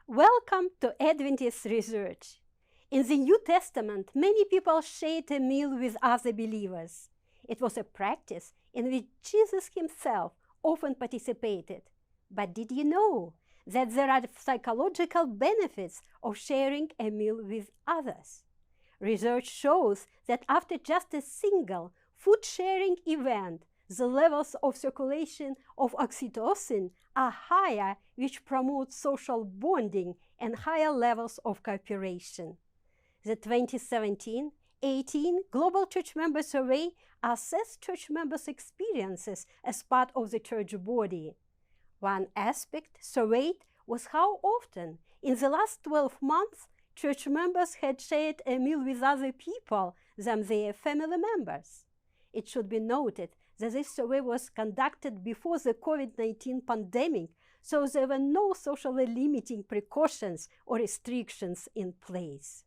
Welcome to Adventist Research. In the New Testament, many people shared a meal with other believers. It was a practice in which Jesus himself often participated. But did you know that there are psychological benefits of sharing a meal with others? Research shows that after just a single food-sharing event, the levels of circulation of oxytocin are higher, which promotes social bonding and higher levels of cooperation. The 2017-18 Global Church Member Survey assessed church members' experiences as part of the church body. One aspect surveyed was how often, in the last 12 months, church members had shared a meal with other people than their family members. It should be noted that this survey was conducted before the COVID-19 pandemic, so there were no socially limiting precautions or restrictions in place.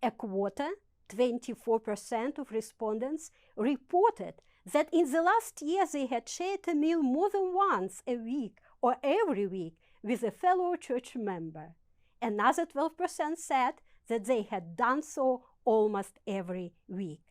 A quarter, 24% of respondents, reported that in the last year they had shared a meal more than once a week or every week with a fellow church member. Another 12% said that they had done so almost every week.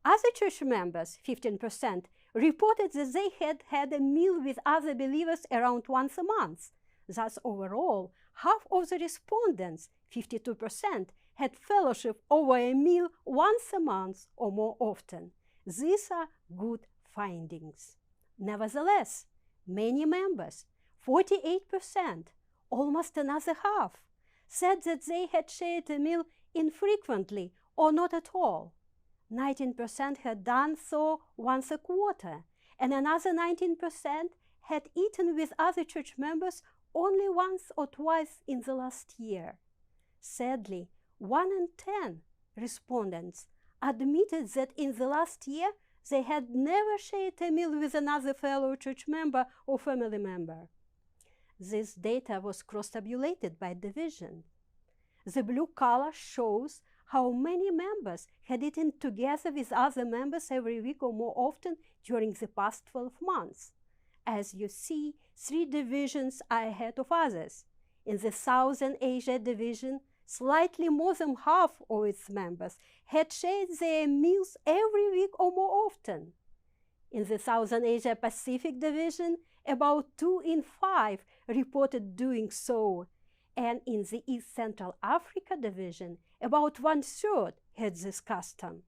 Other church members, 15%, reported that they had had a meal with other believers around once a month. Thus, overall, half of the respondents, 52%, had fellowship over a meal once a month or more often. These are good findings. Nevertheless, many members, 48%, almost another half, said that they had shared a meal infrequently or not at all. 19% had done so once a quarter, and another 19% had eaten with other church members only once or twice in the last year. Sadly, 1 in 10 respondents admitted that in the last year they had never shared a meal with another fellow church member or family member. This data was cross-tabulated by division. The blue color shows how many members had eaten together with other members every week or more often during the past 12 months. As you see, 3 divisions are ahead of others. In the Southern Asia division, slightly more than half of its members had shared their meals every week or more often. In the Southern Asia Pacific division, about 2 in 5 reported doing so, and in the East Central Africa division, about 1/3 had this custom.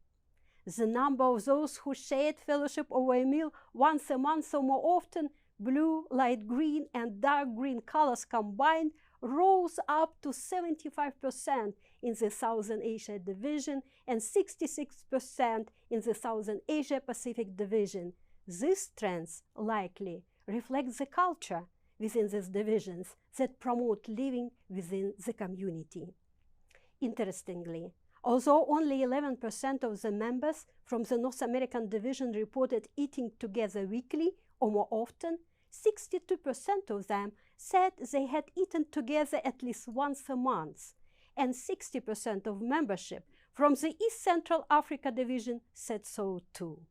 The number of those who shared fellowship over a meal once a month or more often, blue, light green, and dark green colors combined, rose up to 75% in the Southern Asia division and 66% in the Southern Asia Pacific division. These trends likely reflect the culture within these divisions that promote living within the community. Interestingly, although only 11% of the members from the North American division reported eating together weekly or more often, 62% of them said they had eaten together at least once a month, and 60% of membership from the East Central Africa division said so too.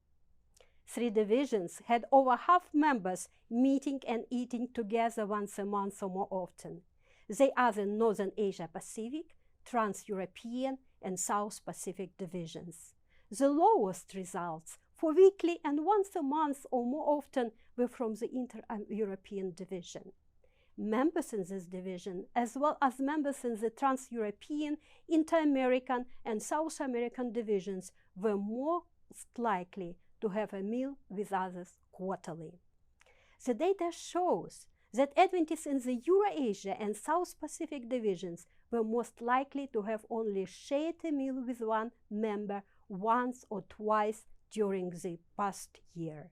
3 divisions had over half members meeting and eating together once a month or more often. They are the Northern Asia Pacific, Trans-European, and South Pacific divisions. The lowest results for weekly and once a month or more often were from the Inter-European division. Members in this division, as well as members in the Trans-European, Inter-American, and South American divisions, were most likely to have a meal with others quarterly. The data shows that Adventists in the Eurasia and South Pacific divisions were most likely to have only shared a meal with one member once or twice during the past year.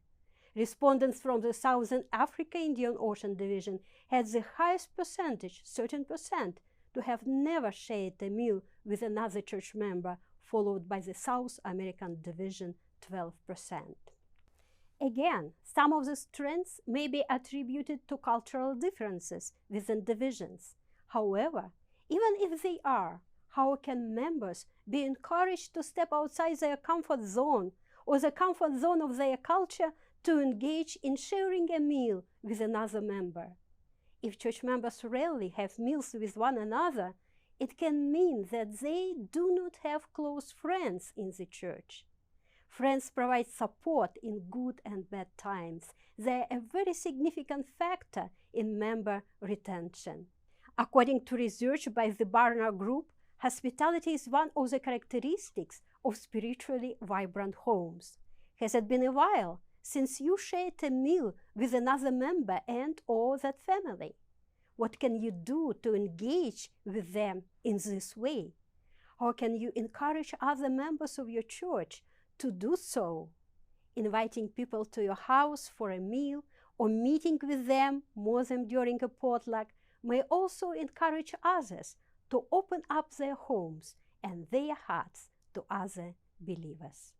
Respondents from the Southern Africa Indian Ocean division had the highest percentage, 13%, to have never shared a meal with another church member, followed by the South American division, 12%. Again, some of these trends may be attributed to cultural differences within divisions. However, even if they are, how can members be encouraged to step outside their comfort zone or the comfort zone of their culture to engage in sharing a meal with another member? If church members rarely have meals with one another, it can mean that they do not have close friends in the church. Friends provide support in good and bad times. They are a very significant factor in member retention. According to research by the Barna Group, hospitality is one of the characteristics of spiritually vibrant homes. Has it been a while since you shared a meal with another member and/or that family? What can you do to engage with them in this way? How can you encourage other members of your church to do so? Inviting people to your house for a meal or meeting with them more than during a potluck may also encourage others to open up their homes and their hearts to other believers.